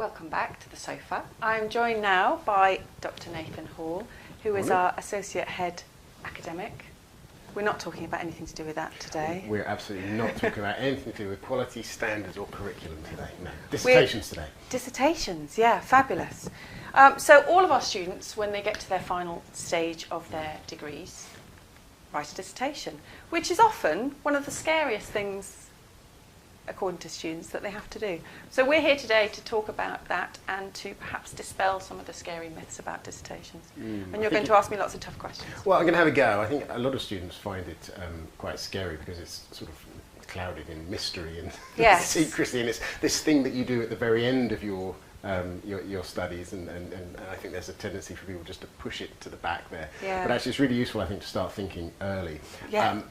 Welcome back to the sofa. I'm joined now by Dr. Nathan Hall, who is our Associate Head Academic. We're not talking about anything to do with that today. We're absolutely not talking about anything to do with quality standards or curriculum today. No, dissertations today. Dissertations, yeah, fabulous. So all of our students, when they get to their final stage of their degrees, write a dissertation, which is often one of the scariest things, according to students, that they have to do. So we're here today to talk about that and to perhaps dispel some of the scary myths about dissertations. And you're going to ask me lots of tough questions. Well, I'm going to have a go. I think a lot of students find it quite scary because it's sort of clouded in mystery and secrecy, and it's this thing that you do at the very end of your studies, and I think there's a tendency for people just to push it to the back there. Yeah. But actually it's really useful, I think, to start thinking early. Yeah.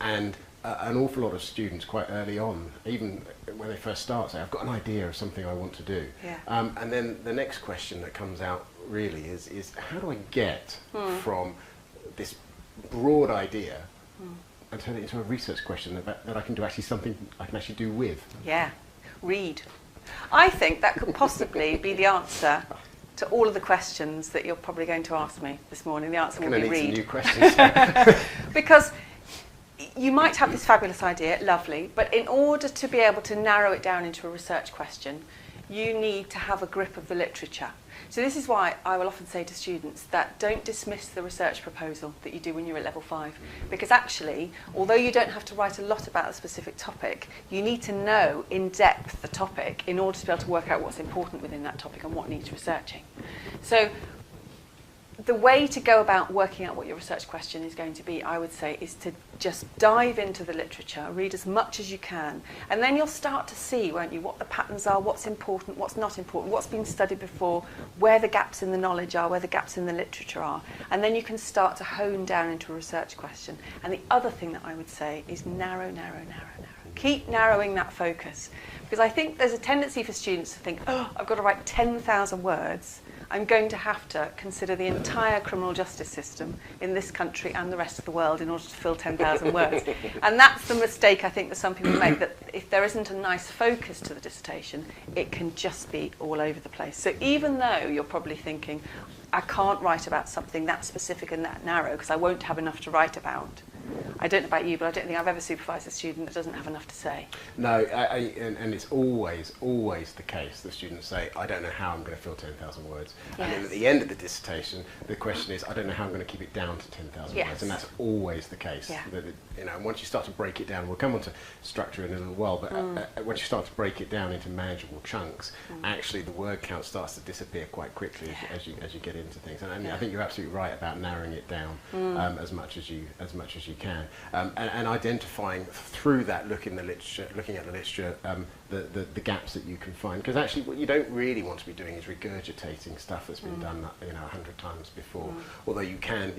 An awful lot of students quite early on, even when they first start, say, I've got an idea of something I want to do. Yeah. And then the next question that comes out really is how do I get from this broad idea and turn it into a research question that I can do actually something I can actually do with? Yeah, read. I think that could possibly be the answer to all of the questions that you're probably going to ask me this morning. The answer will be read. Some new questions. Because you might have this fabulous idea, lovely, but in order to be able to narrow it down into a research question, you need to have a grip of the literature. So this is why I will often say to students that don't dismiss the research proposal that you do when you're at level 5. Because actually, although you don't have to write a lot about a specific topic, you need to know in depth the topic in order to be able to work out what's important within that topic and what needs researching. So the way to go about working out what your research question is going to be, I would say, is to just dive into the literature, read as much as you can, and then you'll start to see, won't you, what the patterns are, what's important, what's not important, what's been studied before, where the gaps in the knowledge are, where the gaps in the literature are, and then you can start to hone down into a research question. And the other thing that I would say is narrow, narrow, narrow, narrow. Keep narrowing that focus, because I think there's a tendency for students to think, oh, I've got to write 10,000 words. I'm going to have to consider the entire criminal justice system in this country and the rest of the world in order to fill 10,000 words. And that's the mistake I think that some people make, that if there isn't a nice focus to the dissertation, it can just be all over the place. So even though you're probably thinking, I can't write about something that specific and that narrow because I won't have enough to write about. I don't know about you, but I don't think I've ever supervised a student that doesn't have enough to say. No, and it's always the case that students say, I don't know how I'm going to fill 10,000 words. Yes. And then at the end of the dissertation, the question is, I don't know how I'm going to keep it down to 10,000 words. And that's always the case. Yeah. That and once you start to break it down, we'll come on to structure in a little while, but once you start to break it down into manageable chunks, actually the word count starts to disappear quite quickly as you get into things. And I think you're absolutely right about narrowing it down as much as you can, and identifying through that looking at the literature, the gaps that you can find. Because actually, what you don't really want to be doing is regurgitating stuff that's been done 100 times before. Although you can,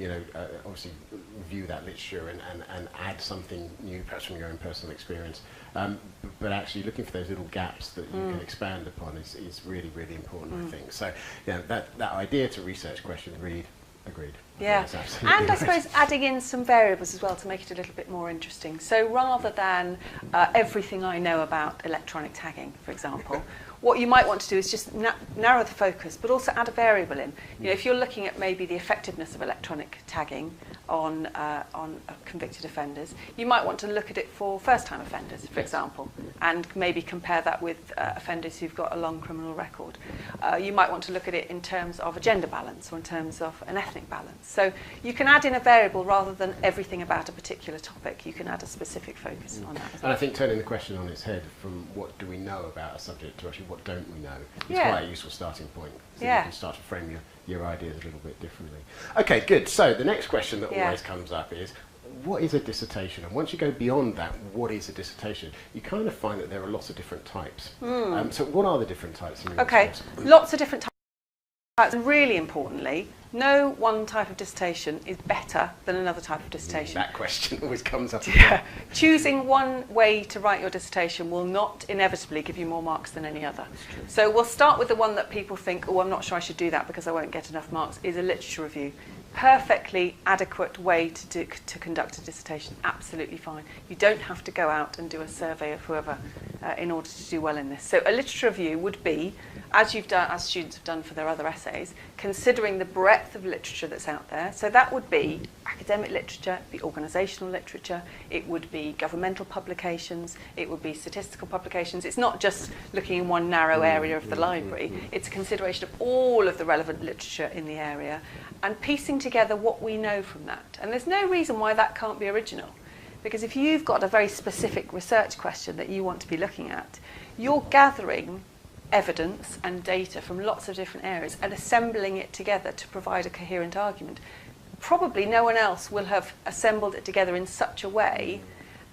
obviously review that literature and add something new, perhaps from your own personal experience. But actually, looking for those little gaps that you can expand upon is really, really important, I think. So, that idea to research questions, read. Agreed. Yeah, and I suppose adding in some variables as well to make it a little bit more interesting. So rather than everything I know about electronic tagging, for example, what you might want to do is just narrow the focus, but also add a variable in. If you're looking at maybe the effectiveness of electronic tagging on convicted offenders, you might want to look at it for first-time offenders, for example, and maybe compare that with offenders who've got a long criminal record. You might want to look at it in terms of a gender balance or in terms of an ethnic balance. So you can add in a variable rather than everything about a particular topic. You can add a specific focus on that as well. And I think turning the question on its head from what do we know about a subject to actually what don't we know is quite a useful starting point. So you can start to frame your ideas a little bit differently. Okay, good. So the next question that always comes up is, what is a dissertation? And once you go beyond that, what is a dissertation? You kind of find that there are lots of different types. So what are the different types? Lots of different types. And really importantly, no one type of dissertation is better than another type of dissertation. That question always comes up. Choosing one way to write your dissertation will not inevitably give you more marks than any other. So we'll start with the one that people think, oh, I'm not sure I should do that because I won't get enough marks, is a literature review. perfectly adequate way to conduct a dissertation, absolutely fine. You don't have to go out and do a survey of whoever in order to do well in this. So a literature review would be, as you've done, as students have done for their other essays, considering the breadth of literature that's out there. So that would be academic literature, the organisational literature, it would be governmental publications, it would be statistical publications. It's not just looking in one narrow area of the library, it's a consideration of all of the relevant literature in the area and piecing together what we know from that. And there's no reason why that can't be original. Because if you've got a very specific research question that you want to be looking at, you're gathering evidence and data from lots of different areas and assembling it together to provide a coherent argument. Probably no one else will have assembled it together in such a way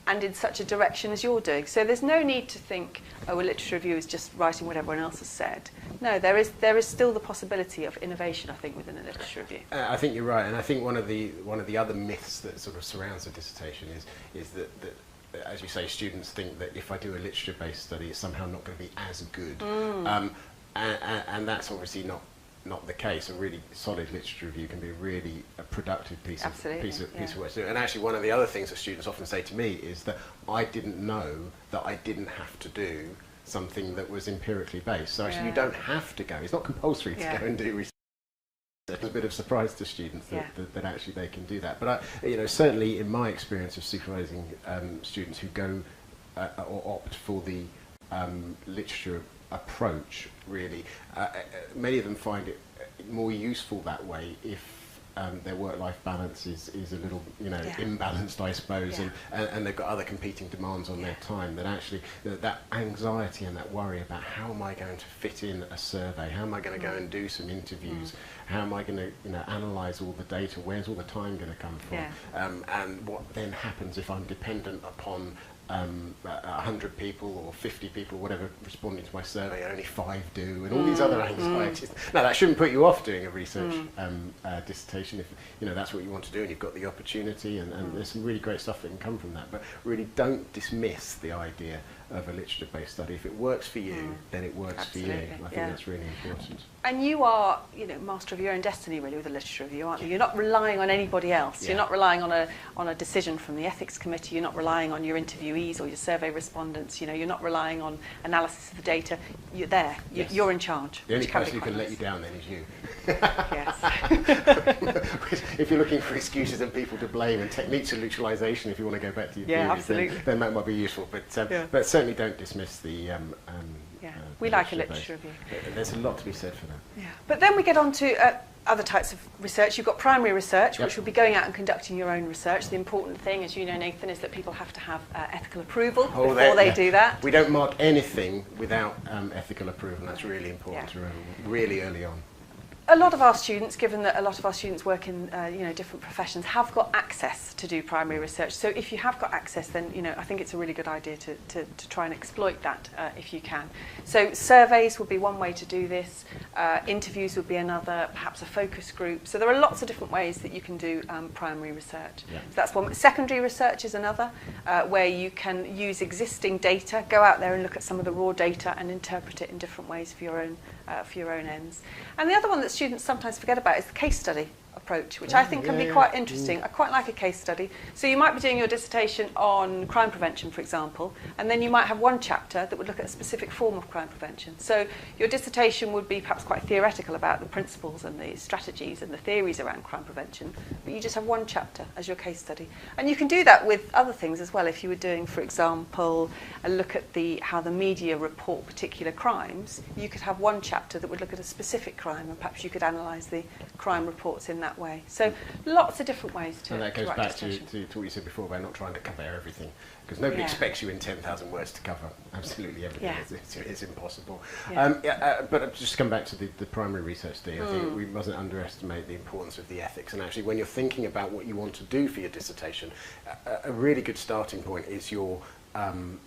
and in such a direction as you're doing. So there's no need to think, oh, a literature review is just writing what everyone else has said. No, there is still the possibility of innovation, I think, within a literature review. I think you're right, and I think one of the other myths that sort of surrounds a dissertation is that as you say, students think that if I do a literature-based study, it's somehow not going to be as good, and that's obviously not the case. A really solid literature review can be really a productive piece of work to do. And actually, one of the other things that students often say to me is that I didn't know that I didn't have to do something that was empirically based. So actually, you don't have to go. It's not compulsory to go and do research. It's a bit of surprise to students that actually they can do that. But certainly in my experience of supervising students who go or opt for the literature approach, really, many of them find it more useful that way if their work-life balance is a little imbalanced, I suppose, and they've got other competing demands on their time. That actually that anxiety and that worry about how am I going to fit in a survey, how am I going to go and do some interviews, how am I going to analyse all the data, where's all the time going to come from, and what then happens if I'm dependent upon 100 people or 50 people, whatever, responding to my survey, and only 5 do, and all these other anxieties. Now, that shouldn't put you off doing a research dissertation if that's what you want to do and you've got the opportunity, and there's some really great stuff that can come from that. But really, don't dismiss the idea of a literature-based study. If it works for you, then it works for you. I think that's really important. And you are, master of your own destiny, really, with a literature review, aren't you? You're not relying on anybody else. You're not relying on a decision from the ethics committee. You're not relying on your interviewees or your survey respondents. You're not relying on analysis of the data. You're there. You're in charge. The only person who can let you down then is you. Yes. If you're looking for excuses and people to blame and techniques of neutralisation, if you want to go back to your theories, then that might be useful. But certainly don't dismiss the. We like a literature review. There's a lot to be said for that. Yeah. But then we get on to other types of research. You've got primary research, which will be going out and conducting your own research. The important thing, as you know, Nathan, is that people have to have ethical approval before they do that. We don't mark anything without ethical approval. That's really important to remember, really early on. A lot of our students, given that a lot of our students work in different professions, have got access to do primary research. So if you have got access, then I think it's a really good idea to try and exploit that if you can. So surveys would be one way to do this. Interviews would be another. Perhaps a focus group. So there are lots of different ways that you can do primary research. So that's one. Secondary research is another, where you can use existing data, go out there and look at some of the raw data and interpret it in different ways for your own ends. And the other one that students sometimes forget about is the case study approach, which I think can be quite interesting. I quite like a case study. So you might be doing your dissertation on crime prevention, for example, and then you might have one chapter that would look at a specific form of crime prevention. So your dissertation would be perhaps quite theoretical about the principles and the strategies and the theories around crime prevention, but you just have one chapter as your case study. And you can do that with other things as well. If you were doing, for example, a look at how the media report particular crimes, you could have one chapter that would look at a specific crime, and perhaps you could analyse the crime reports in that way. So lots of different ways to. And that goes back to what you said before about not trying to cover everything, because nobody expects you in 10,000 words to cover absolutely everything. It's impossible. But just to come back to the primary research thing, I think we mustn't underestimate the importance of the ethics. And actually, when you're thinking about what you want to do for your dissertation, a really good starting point is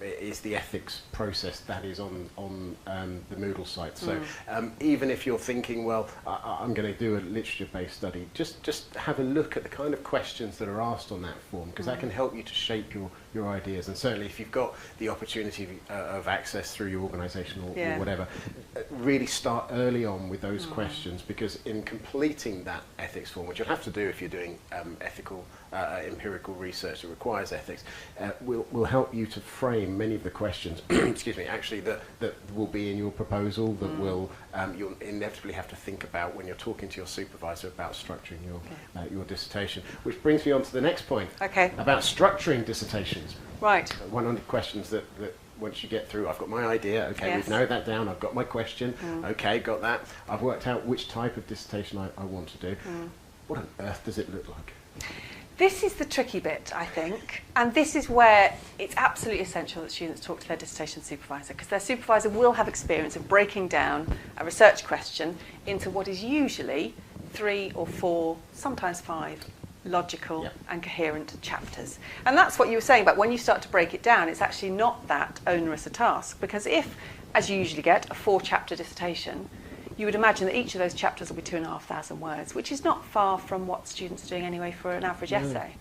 is the ethics process that is on the Moodle site. So even if you're thinking, well, I'm going to do a literature-based study, just have a look at the kind of questions that are asked on that form, because that can help you to shape your ideas. And certainly if you've got the opportunity of access through your organisation or whatever, really start early on with those questions, because in completing that ethics form, which you'll have to do if you're doing ethical empirical research that requires ethics, will help you to frame many of the questions excuse me, actually that will be in your proposal, that will you'll inevitably have to think about when you're talking to your supervisor about structuring your dissertation. Which brings me on to the next point, about structuring dissertations. Right. 100 questions that once you get through, I've got my idea, okay, we've narrowed that down, I've got my question, okay, got that, I've worked out which type of dissertation I want to do. What on earth does it look like? This is the tricky bit, I think, and this is where it's absolutely essential that students talk to their dissertation supervisor, because their supervisor will have experience of breaking down a research question into what is usually 3 or 4, sometimes 5, logical and coherent chapters. And that's what you were saying about when you start to break it down, it's actually not that onerous a task, because if, as you usually get, a 4-chapter dissertation, you would imagine that each of those chapters will be 2,500 words, which is not far from what students are doing anyway for an average essay.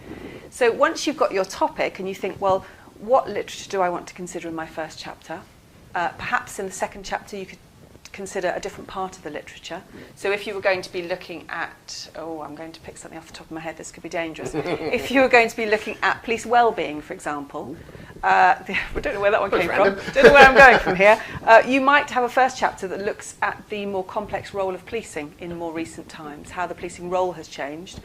So once you've got your topic and you think, well, what literature do I want to consider in my first chapter? Perhaps in the second chapter you could consider a different part of the literature. So if you were going to be looking at, I'm going to pick something off the top of my head, this could be dangerous. If you were going to be looking at police well-being, for example, I don't know where that one came from, don't know where I'm going from here, you might have a first chapter that looks at the more complex role of policing in more recent times, how the policing role has changed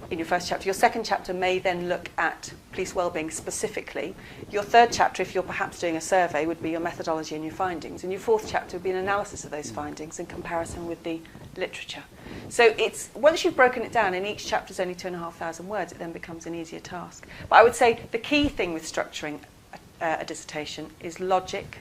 in your first chapter. Your second chapter may then look at police well-being specifically. Your third chapter, if you're perhaps doing a survey, would be your methodology and your findings. And your fourth chapter would be an analysis of those findings in comparison with the literature. So it's, once you've broken it down and each chapter is only 2,500 words, it then becomes an easier task. But I would say the key thing with structuring a dissertation is logic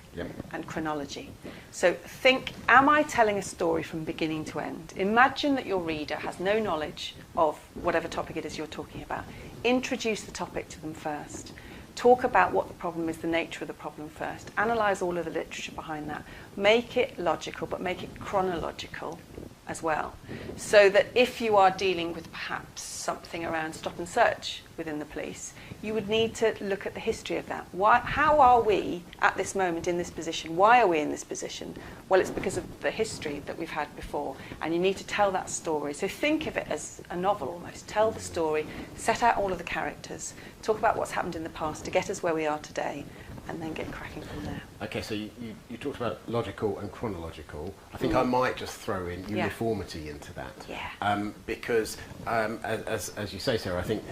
and chronology. So think, am I telling a story from beginning to end? Imagine that your reader has no knowledge of whatever topic it is you're talking about. Introduce the topic to them first. Talk about what the problem is, the nature of the problem first. Analyse all of the literature behind that. Make it logical, but make it chronological as well. So that if you are dealing with perhaps something around stop and search within the police, you would need to look at the history of that. How are we at this moment in this position? Why are we in this position? Well, it's because of the history that we've had before, and you need to tell that story. So think of it as a novel almost. Tell the story, set out all of the characters, talk about what's happened in the past to get us where we are today, and then get cracking from there. Okay, so you talked about logical and chronological. I think I might just throw in uniformity into that. Because, as you say, Sarah, I think,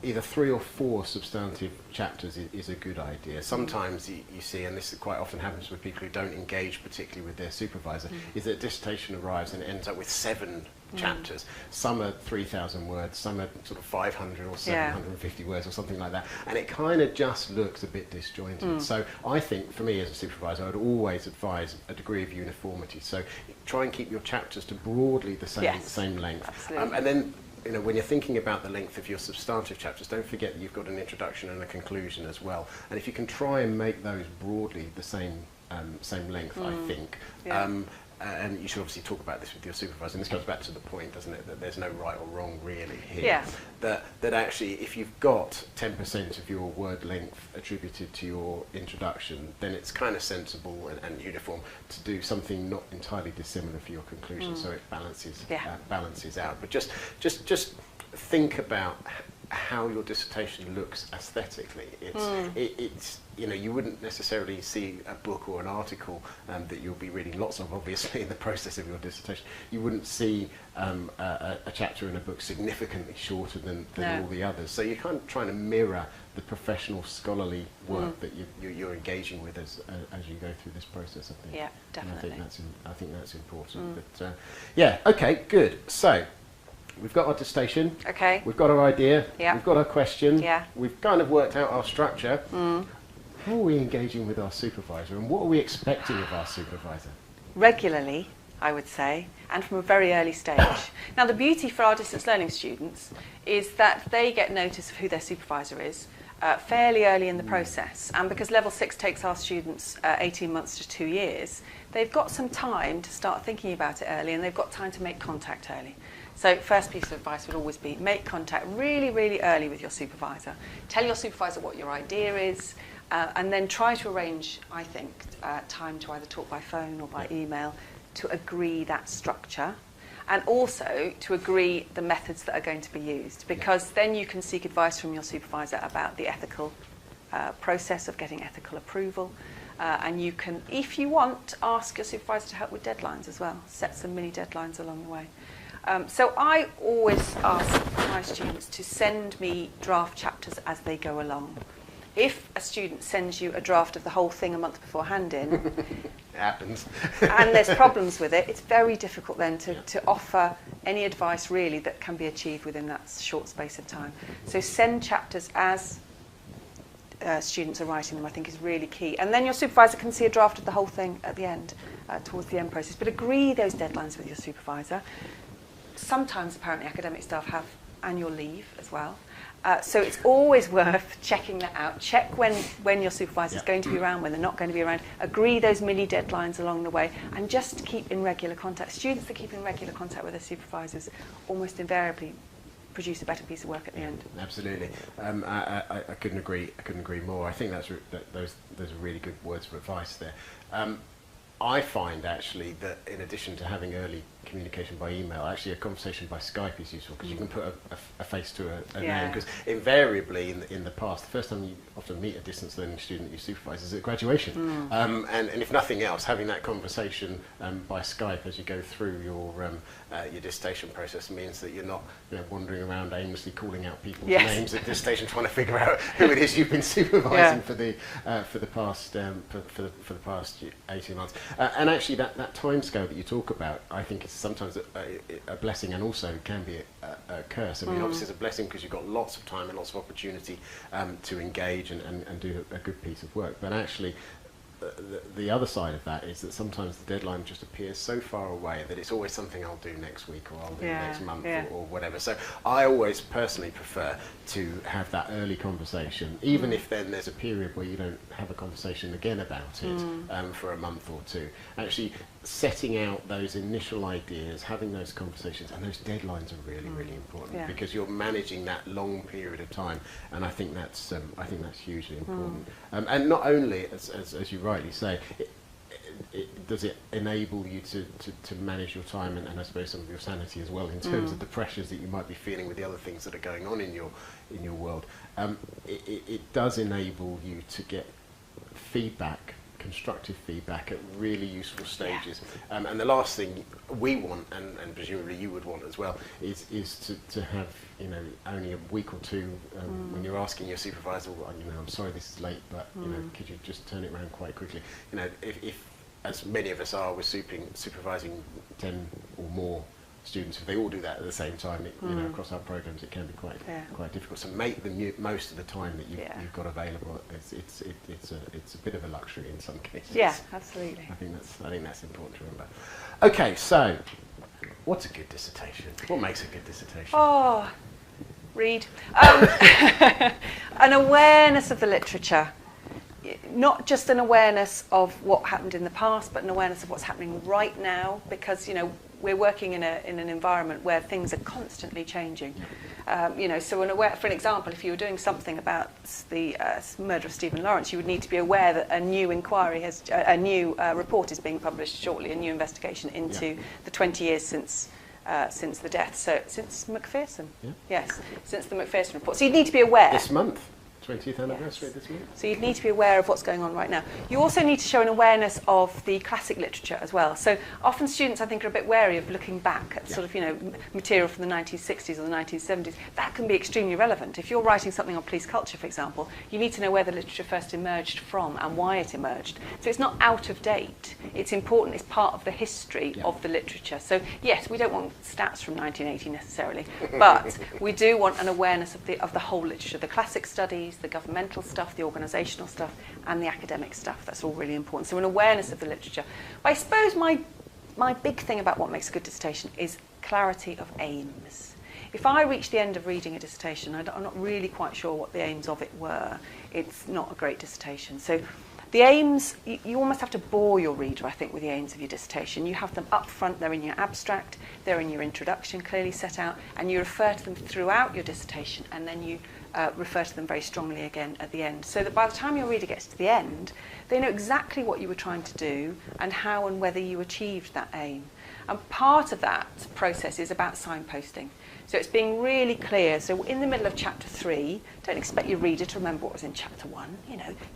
either 3 or 4 substantive chapters is a good idea. Sometimes you see, and this quite often happens with people who don't engage particularly with their supervisor, is that a dissertation arrives and it ends up with 7 chapters. Some are 3,000 words, some are sort of 500 or 750 words or something like that, and it kind of just looks a bit disjointed. So I think, for me as a supervisor, I'd always advise a degree of uniformity. So try and keep your chapters to broadly the same length. And then, when you're thinking about the length of your substantive chapters, don't forget that you've got an introduction and a conclusion as well. And if you can try and make those broadly the same length, I think. And you should obviously talk about this with your supervisor. And this comes back to the point, doesn't it, that there's no right or wrong really here. That actually, if you've got 10% of your word length attributed to your introduction, then it's kind of sensible and uniform to do something not entirely dissimilar for your conclusion, so it balances out. But just think about how your dissertation looks aesthetically. It's you wouldn't necessarily see a book or an article that you'll be reading lots of, obviously, in the process of your dissertation. You wouldn't see a chapter in a book significantly shorter than all the others. So you're kind of trying to mirror the professional scholarly work that you're engaging with as you go through this process, I think. Yeah, definitely. And I think that's important. But okay, good. So we've got our dissertation. Okay. We've got our idea. Yeah. We've got our question. Yeah. We've kind of worked out our structure. How are we engaging with our supervisor, and what are we expecting of our supervisor? Regularly, I would say, and from a very early stage. Now, the beauty for our distance learning students is that they get notice of who their supervisor is fairly early in the process. And because Level 6 takes our students 18 months to 2 years, they've got some time to start thinking about it early, and they've got time to make contact early. So first piece of advice would always be make contact really, really early with your supervisor. Tell your supervisor what your idea is, and then try to arrange, I think, time to either talk by phone or by email to agree that structure, and also to agree the methods that are going to be used, because then you can seek advice from your supervisor about the ethical process of getting ethical approval. And you can, if you want, ask your supervisor to help with deadlines as well. Set some mini deadlines along the way. So I always ask my students to send me draft chapters as they go along. If a student sends you a draft of the whole thing a month before hand-in, it happens, and there's problems with it, it's very difficult then to offer any advice really that can be achieved within that short space of time. So send chapters as students are writing them, I think, is really key. And then your supervisor can see a draft of the whole thing at the end, towards the end process. But agree those deadlines with your supervisor. Sometimes, apparently, academic staff have annual leave as well. So it's always worth checking that out. Check when your supervisor is going to be around, when they're not going to be around. Agree those mini deadlines along the way, and just keep in regular contact. Students that keep in regular contact with their supervisors almost invariably produce a better piece of work at the end. Absolutely. I couldn't agree more. I think those are really good words of advice there. I find actually that in addition to having early communication by email, actually a conversation by Skype is useful, because you can put a face to a name. Because invariably in the past, the first time you often meet a distance learning student you supervise is at graduation. And if nothing else, having that conversation by Skype as you go through your dissertation process means that you're not wandering around aimlessly calling out people's names at dissertation, trying to figure out who it is you've been supervising for the past 18 months. And actually that time scale that you talk about, I think is sometimes a blessing, and also can be a curse. I mean, obviously it's a blessing because you've got lots of time and lots of opportunity to engage and do a good piece of work. But actually, the other side of that is that sometimes the deadline just appears so far away that it's always something I'll do next week, or I'll do next month, or whatever. So I always personally prefer to have that early conversation, even if then there's a period where you don't have a conversation again about it for a month or two. Actually setting out those initial ideas, having those conversations, and those deadlines are really, really important, because you're managing that long period of time, and I think that's hugely important. And not only, as you rightly say, does it enable you to manage your time and I suppose some of your sanity as well, in terms of the pressures that you might be feeling with the other things that are going on in your world. It does enable you to get feedback, constructive feedback at really useful stages. And the last thing we want, and presumably you would want as well, is to have only a week or two when you're asking your supervisor, well, I'm sorry this is late, but could you just turn it around quite quickly? If as many of us are, we're supervising 10 or more students, if they all do that at the same time, across our programs, it can be quite difficult. So make the most of the time that you've got available. It's a bit of a luxury in some cases. Yeah, absolutely. I think that's important to remember. Okay, so what's a good dissertation? What makes a good dissertation? Oh, read. An awareness of the literature. Not just an awareness of what happened in the past, but an awareness of what's happening right now, because we're working in an environment where things are constantly changing. So for an example, if you were doing something about the murder of Stephen Lawrence, you would need to be aware that a new inquiry a new report is being published shortly, a new investigation into the 20 years since the death. So since Macpherson, since the Macpherson report. So you'd need to be aware. This month. 20th anniversary this month. So you'd need to be aware of what's going on right now. You also need to show an awareness of the classic literature as well. So often students, I think, are a bit wary of looking back at sort of, material from the 1960s or the 1970s. That can be extremely relevant. If you're writing something on police culture, for example, you need to know where the literature first emerged from and why it emerged. So it's not out of date. It's important. It's part of the history of the literature. So yes, we don't want stats from 1980 necessarily, but we do want an awareness of the whole literature, the classic studies, the governmental stuff, the organisational stuff, and the academic stuff. That's all really important. So an awareness of the literature. But I suppose my big thing about what makes a good dissertation is clarity of aims. If I reach the end of reading a dissertation, I'm not really quite sure what the aims of it were, it's not a great dissertation. So The aims, you almost have to bore your reader, I think, with the aims of your dissertation. You have them up front, they're in your abstract, they're in your introduction clearly set out, and you refer to them throughout your dissertation, and then you refer to them very strongly again at the end, so that by the time your reader gets to the end, they know exactly what you were trying to do and how and whether you achieved that aim. And part of that process is about signposting. So it's being really clear. So in the middle of chapter 3, don't expect your reader to remember what was in chapter 1.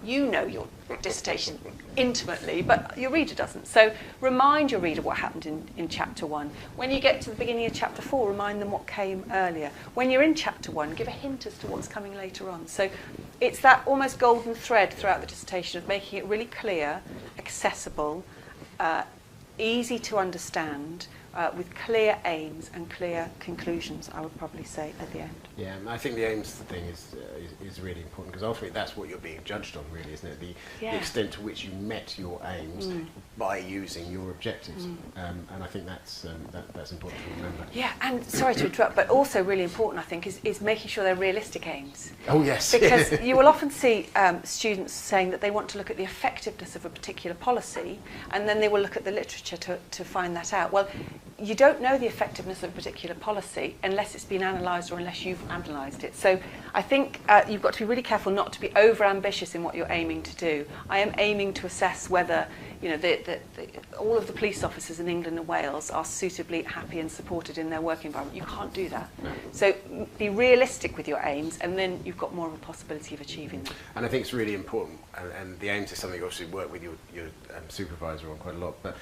You know your dissertation intimately, but your reader doesn't. So remind your reader what happened in chapter 1. When you get to the beginning of chapter 4, remind them what came earlier. When you're in chapter 1, give a hint as to what's coming later on. So it's that almost golden thread throughout the dissertation of making it really clear, accessible, easy to understand, with clear aims and clear conclusions, I would probably say, at the end. Yeah, I think the aims thing is really important, because ultimately that's what you're being judged on, really, isn't it? The extent to which you met your aims by using your objectives. And I think that's important to remember. Yeah, and sorry to interrupt, but also really important, I think, is making sure they're realistic aims. Oh, yes. Because you will often see students saying that they want to look at the effectiveness of a particular policy, and then they will look at the literature to find that out. Well, you don't know the effectiveness of a particular policy unless it's been analysed or unless you've analysed it. So I think you've got to be really careful not to be over-ambitious in what you're aiming to do. I am aiming to assess whether all of the police officers in England and Wales are suitably happy and supported in their work environment. You can't do that. No. So be realistic with your aims, and then you've got more of a possibility of achieving them. And I think it's really important, and the aims is something you obviously work with your supervisor on quite a lot, but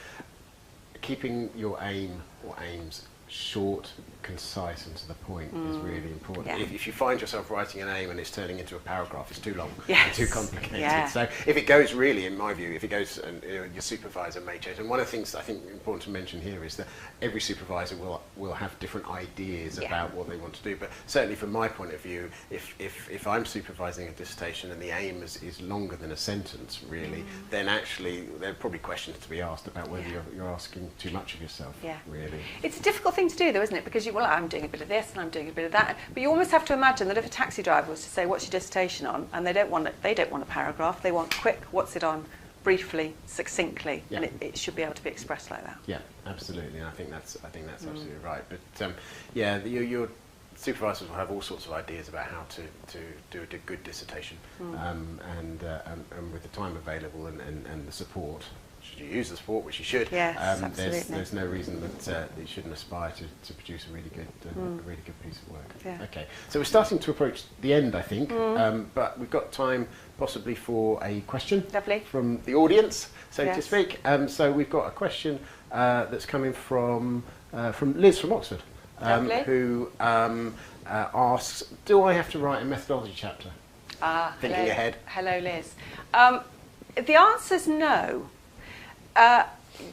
keeping your aim or aims short, concise and to the point is really important. Yeah. If you find yourself writing an aim and it's turning into a paragraph, it's too long, Yes. too complicated. Yeah. So if it goes really, in my view, if it goes, and your supervisor may change. And one of the things I think important to mention here is that every supervisor will have different ideas about what they want to do. But certainly from my point of view, if I'm supervising a dissertation and the aim is longer than a sentence, really, then actually there are probably questions to be asked about whether you're asking too much of yourself, really. It's a difficult thing to do, though, isn't it? Because I'm doing a bit of this and I'm doing a bit of that. But you almost have to imagine that if a taxi driver was to say, "What's your dissertation on?" and they don't want a paragraph, they want quick, "What's it on?" briefly, succinctly, and it should be able to be expressed like that. Yeah, absolutely, and I think that's absolutely right. But your supervisors will have all sorts of ideas about how to do a good dissertation, and with the time available and the support. Should you use the support, which you should, there's no reason that you shouldn't aspire to produce a really good piece of work. Yeah. Okay, so we're starting to approach the end, I think, but we've got time possibly for a question from the audience, so to speak. So we've got a question that's coming from Liz from Oxford, who asks, "Do I have to write a methodology chapter?" Thinking ahead. Hello, Liz. The answer's no.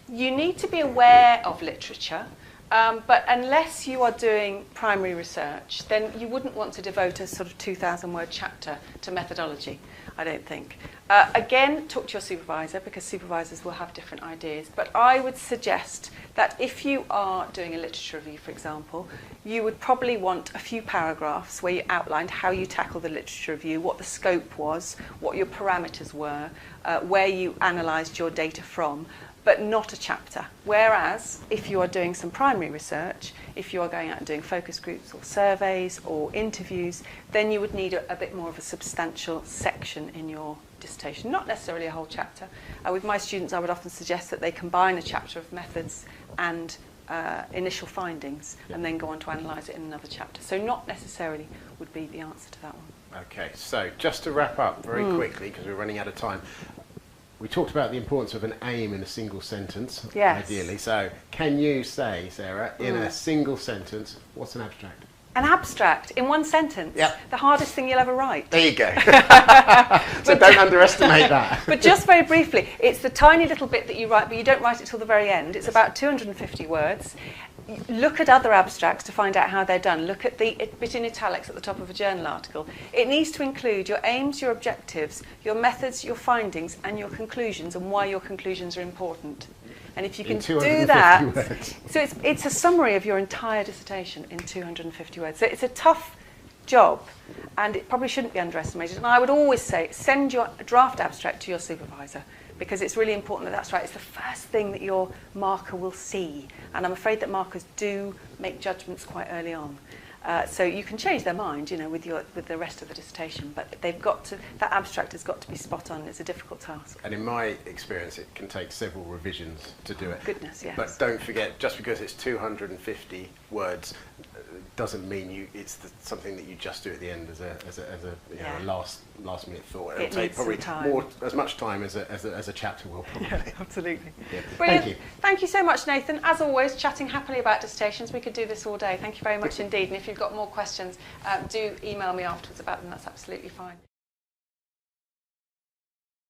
You need to be aware of literature, but unless you are doing primary research, then you wouldn't want to devote a sort of 2,000-word chapter to methodology, I don't think. Again, talk to your supervisor, because supervisors will have different ideas. But I would suggest that if you are doing a literature review, for example, you would probably want a few paragraphs where you outlined how you tackle the literature review, what the scope was, what your parameters were, where you analysed your data from, but not a chapter. Whereas, if you are doing some primary research, if you are going out and doing focus groups or surveys or interviews, then you would need a bit more of a substantial section in your dissertation, not necessarily a whole chapter. With my students, I would often suggest that they combine a chapter of methods and initial findings, and then go on to analyse it in another chapter. So not necessarily would be the answer to that one. Okay, so just to wrap up very quickly, because we're running out of time, we talked about the importance of an aim in a single sentence, ideally. So can you say, Sarah, in a single sentence, what's an abstract? An abstract in one sentence? Yep. The hardest thing you'll ever write. There you go. So don't underestimate that. But just very briefly, it's the tiny little bit that you write, but you don't write it till the very end. It's about 250 words. Look at other abstracts to find out how they're done. Look at the bit in italics at the top of a journal article. It needs to include your aims, your objectives, your methods, your findings, and your conclusions, and why your conclusions are important. And if you can do that, so it's a summary of your entire dissertation in 250 words. So it's a tough job, and it probably shouldn't be underestimated. And I would always say, send your draft abstract to your supervisor, because it's really important that that's right. It's the first thing that your marker will see. And I'm afraid that markers do make judgments quite early on. So you can change their mind, you know, with the rest of the dissertation, but that abstract has got to be spot on. It's a difficult task. And in my experience, it can take several revisions to do it. Goodness, yes. But don't forget, just because it's 250 words doesn't mean it's something that you just do at the end as a last minute thought. It'll take probably as much time as a chapter will probably. Yeah, absolutely. Yeah. Brilliant. Thank you. Thank you so much, Nathan. As always, chatting happily about dissertations. We could do this all day. Thank you very much indeed. And if you've got more questions, do email me afterwards about them. That's absolutely fine.